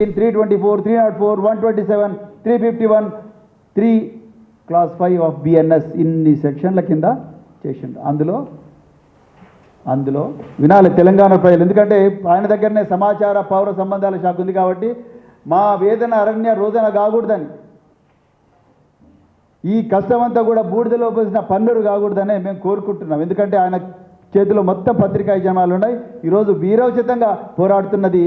324, 304, 127, 351, 3 class 5 of BNS ఇన్ని సెక్షన్ల కింద చేసిండు. అందులో వినాలి తెలంగాణ ప్రజలు, ఎందుకంటే ఆయన దగ్గరనే సమాచార పౌర సంబంధాల శాఖ ఉంది కాబట్టి మా వేదన అరణ్య రోదన కాకూడదని, ఈ కష్టమంతా కూడా బూడిదలో పోసిన పన్నురు కాకూడదనే మేము కోరుకుంటున్నాం. ఎందుకంటే ఆయన చేతిలో మొత్తం పత్రికా యజమానులు ఉన్నాయి. ఈరోజు వీరోచితంగా పోరాడుతున్నది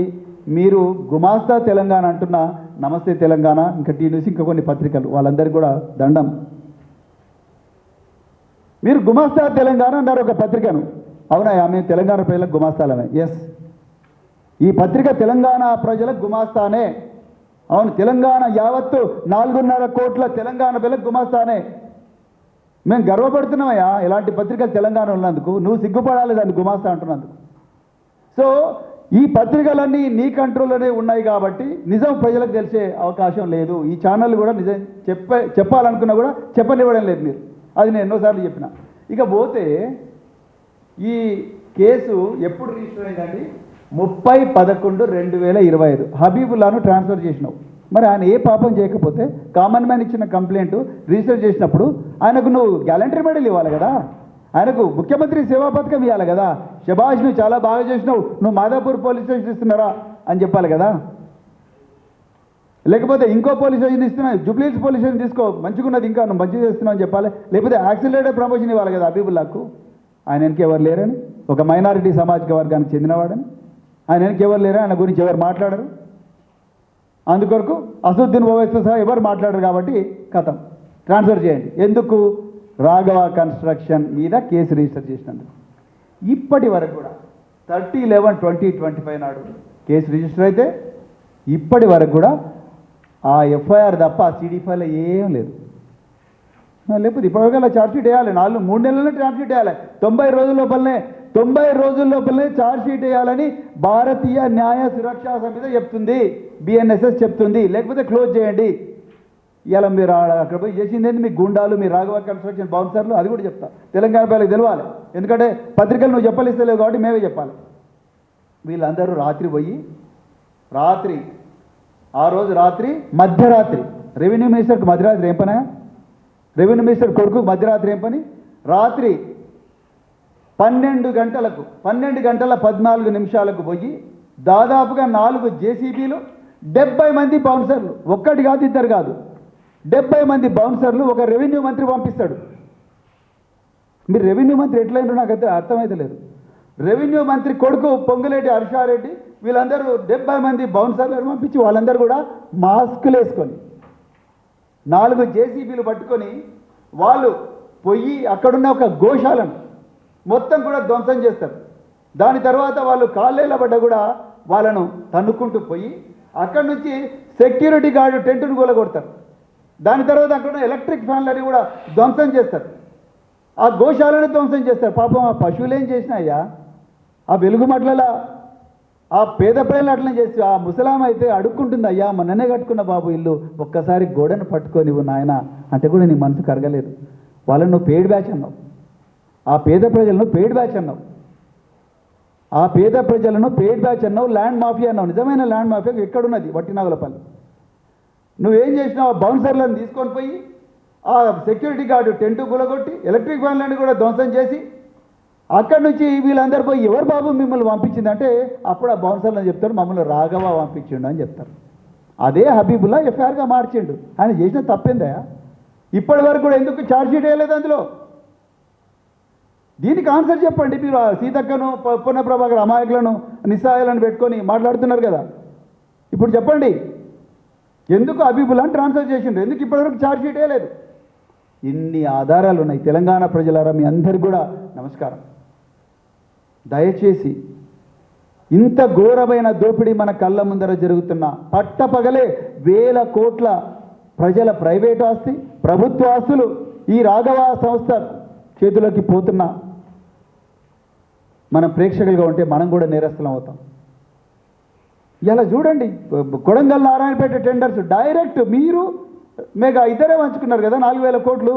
మీరు గుమాస్తా తెలంగాణ అంటున్న నమస్తే తెలంగాణ, ఇంకా టీ న్యూస్, ఇంకా కొన్ని పత్రికలు, వాళ్ళందరికీ కూడా దండం. మీరు గుమాస్తా తెలంగాణ అన్నారు ఒక పత్రికను. అవునా, మేము తెలంగాణ ప్రజలకు గుమాస్తాలమే. ఎస్, ఈ పత్రిక తెలంగాణ ప్రజలకు గుమాస్తానే. అవును, తెలంగాణ యావత్తు 4.5 కోట్ల తెలంగాణ ప్రజలకు గుమాస్తానే. మేము గర్వపడుతున్నామయ్యా ఇలాంటి పత్రికలు తెలంగాణ ఉన్నందుకు. నువ్వు సిగ్గుపడాలి దాన్ని గుమాస్తా అంటున్నందుకు. సో ఈ పత్రికలన్నీ నీ కంట్రోల్లోనే ఉన్నాయి కాబట్టి నిజం ప్రజలకు తెలిసే అవకాశం లేదు. ఈ ఛానల్ కూడా నిజం చెప్పాలనుకున్నా కూడా చెప్పనివ్వడం లేదు మీరు. అది నేను ఎన్నోసార్లు చెప్పిన. ఇక పోతే ఈ కేసు ఎప్పుడు రిజిస్టర్ అయిందండి? 30/11/2025 హబీబుల్లాను ట్రాన్స్ఫర్ చేసినావు. మరి ఆయన ఏ పాపం చేయకపోతే కామన్ మ్యాన్ ఇచ్చిన కంప్లైంట్ రిజిస్టర్ చేసినప్పుడు ఆయనకు నువ్వు గ్యాలంటరీ మెడల్ ఇవ్వాలి కదా, ఆయనకు ముఖ్యమంత్రి సేవా పథకం ఇవ్వాలి కదా. శబాష్, నువ్వు చాలా బాగా చేసినావు, నువ్వు మాదాపూర్ పోలీస్ స్టేషన్ ఇస్తున్నారా అని చెప్పాలి కదా. లేకపోతే ఇంకో పోలీస్ స్టేషన్ ఇస్తున్నా, జూబ్లీహిల్స్ పోలీస్ స్టేషన్ తీసుకో, మంచిగున్నది, ఇంకా నువ్వు మంచిగా చేస్తున్నావు అని చెప్పాలి. లేకపోతే యాక్సిలరేటెడ్ ప్రమోషన్ ఇవ్వాలి కదా హబీబుల్లాకు. ఆయన వెనక ఎవరు లేరని, ఒక మైనారిటీ సామాజిక వర్గానికి చెందినవాడని, ఆయన వెనక ఎవరు లేరని, ఆయన గురించి ఎవరు మాట్లాడరు. అందుకొరకు అసదుద్దీన్ ఓవైసీతో సహా ఎవరు మాట్లాడరు కాబట్టి కథం ట్రాన్స్ఫర్ చేయండి. ఎందుకు? రాఘవ కన్స్ట్రక్షన్ మీద కేసు రిజిస్టర్ చేసినందుకు. ఇప్పటి వరకు కూడా 30/11/2025 నాడు కేసు రిజిస్టర్ అయితే ఇప్పటి వరకు కూడా ఆ ఎఫ్ఐఆర్ తప్ప ఆ సిడిఫైలో ఏం లేదు. లేకపోతే ఇప్పటివరకు అలా ఛార్జ్షీట్ వేయాలి. 3 నెలలనే ఛార్జ్షీట్ వేయాలి. 90 రోజుల లోపలనే ఛార్జ్షీట్ వేయాలని భారతీయ న్యాయ సురక్షా సమితి చెప్తుంది, బిఎన్ఎస్ఎస్ చెప్తుంది. లేకపోతే క్లోజ్ చేయండి. ఇలా మీరు అక్కడ పోయి చేసింది ఏంటి? మీ గుండాలు, మీ రాఘవ కన్స్ట్రక్షన్ బౌన్సర్లు, అది కూడా చెప్తా. తెలంగాణ ప్రజలకు తెలవాలి. ఎందుకంటే పత్రికలు నువ్వు చెప్పలిస్తలేవు కాబట్టి మేమే చెప్పాలి. వీళ్ళందరూ రాత్రి పోయి ఆ రోజు రాత్రి మధ్యరాత్రి, రెవెన్యూ మినిస్టర్కి మధ్యరాత్రి ఏం పని? రెవెన్యూ మినిస్టర్ కొడుకు మధ్యరాత్రి ఏం పని? రాత్రి 12 గంటల 14 నిమిషాలకు పోయి దాదాపుగా 4 జేసీబీలు, 70 మంది బౌన్సర్లు, ఒక్కటి కాదు ఇద్దరు కాదు, 70 మంది బౌన్సర్లు ఒక రెవెన్యూ మంత్రి పంపిస్తాడు. మీరు రెవెన్యూ మంత్రి ఎట్లయినా నాకైతే అర్థమైతే లేదు. రెవెన్యూ మంత్రి కొడుకు పొంగులేటి హర్షారెడ్డి, వీళ్ళందరూ 70 మంది బౌన్సర్లను పంపించి వాళ్ళందరూ కూడా మాస్కులు వేసుకొని 4 జేసీబీలు పట్టుకొని వాళ్ళు పోయి అక్కడున్న ఒక గోశాలను మొత్తం కూడా ధ్వంసం చేస్తారు. దాని తర్వాత వాళ్ళు కాళ్ళేళ్ళ పడ్డ కూడా వాళ్ళను తన్నుకుంటూ పోయి అక్కడి నుంచి సెక్యూరిటీ గార్డు టెంటును కూలగొడతారు. దాని తర్వాత అక్కడ ఎలక్ట్రిక్ ఫ్యాన్లని కూడా ధ్వంసం చేస్తారు. ఆ గోశాలను ధ్వంసం చేస్తారు. పాపం ఆ పశువులు ఏం చేసినాయ్యా? ఆ వెలుగుమట్లలో ఆ పేద ప్రజలు అట్లనే చేసి, ఆ ముసలాం అయితే అడుక్కుంటుంది, అయ్యా మొన్ననే కట్టుకున్న బాబు ఇల్లు, ఒక్కసారి గోడను పట్టుకొని నువ్వు నాయన అంటే కూడా నీ మనసు కరగలేదు. వాళ్ళని నువ్వు పెయిడ్ బ్యాచ్ అన్నావు. ఆ పేద ప్రజలను పెయిడ్ బ్యాచ్ అన్నావు. ల్యాండ్ మాఫియా అన్నావు. నిజమైన ల్యాండ్ మాఫియా ఎక్కడున్నది? వట్టినాగులపల్లి. నువ్వేం చేసినావు? ఆ బౌన్సర్లను తీసుకొని పోయి ఆ సెక్యూరిటీ గార్డు టెంటు కూలగొట్టి ఎలక్ట్రిక్ ఫ్యాన్లను కూడా ధ్వంసం చేసి అక్కడి నుంచి వీళ్ళందరూ పోయి ఎవరు బాబు మిమ్మల్ని పంపించిందంటే అప్పుడు ఆ బౌన్సర్లను చెప్తాడు, మమ్మల్ని రాఘవ పంపించిండు అని చెప్తారు. అదే హబీబుల్లా ఎఫ్ఐఆర్గా మార్చిండు. ఆయన చేసిన తప్పిందా? ఇప్పటి వరకు కూడా ఎందుకు ఛార్జ్షీట్ వేయలేదు అందులో? దీనికి ఆన్సర్ చెప్పండి. మీరు సీతక్కను, పొన్న ప్రభాకర్ అమాయకులను, నిస్సహాయాలను పెట్టుకొని మాట్లాడుతున్నారు కదా, ఇప్పుడు చెప్పండి ఎందుకు హబీబుల్లాని ట్రాన్స్ఫర్ చేసిండు? ఎందుకు ఇప్పటివరకు ఛార్జ్షీట్ వేయలేదు? ఇన్ని ఆధారాలు ఉన్నాయి. తెలంగాణ ప్రజలారా, మీ అందరికీ కూడా నమస్కారం. దయచేసి ఇంత ఘోరమైన దోపిడీ మన కళ్ళ ముందర జరుగుతున్న పట్టపగలే 1000 కోట్ల ప్రజల ప్రైవేట్ ఆస్తి, ప్రభుత్వ ఆస్తులు ఈ రాఘవ సంస్థ చేతుల్లోకి పోతున్నా మనం ప్రేక్షకులుగా ఉంటే మనం కూడా నేరస్తులం అవుతాం. ఇలా చూడండి, కొడంగల్ నారాయణపేట టెండర్స్ డైరెక్ట్ మీరు మేఘా ఇద్దరే పంచుకున్నారు కదా 4000 కోట్లు.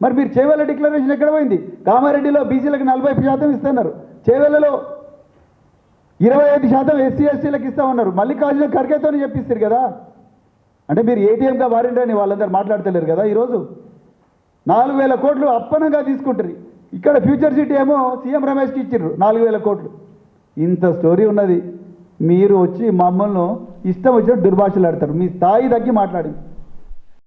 మరి మీరు చేవెళ్ళ డిక్లరేషన్ ఎక్కడ పోయింది? కామారెడ్డిలో బీసీలకు 40% ఇస్తున్నారు, చేవెళ్ళలో 25% ఎస్సీ ఎస్టీలకు ఇస్తామన్నారు. మల్లికార్జున ఖర్గేతో చెప్పిస్తారు కదా. అంటే మీరు ఏటీఎంగా మారిండ్రని వాళ్ళందరూ మాట్లాడతలేరు కదా. ఈరోజు 4,000 కోట్లు అప్పనంగా తీసుకుంటారు. ఇక్కడ ఫ్యూచర్ సిటీ ఏమో సీఎం రమేష్కి ఇచ్చిర్రు 4,000 కోట్లు. ఇంత స్టోరీ ఉన్నది. మీరు వచ్చి మమ్మల్ని ఇష్టం వచ్చినట్టు దుర్భాషలు ఆడతారు. మీ స్థాయి తగ్గి మాట్లాడింది.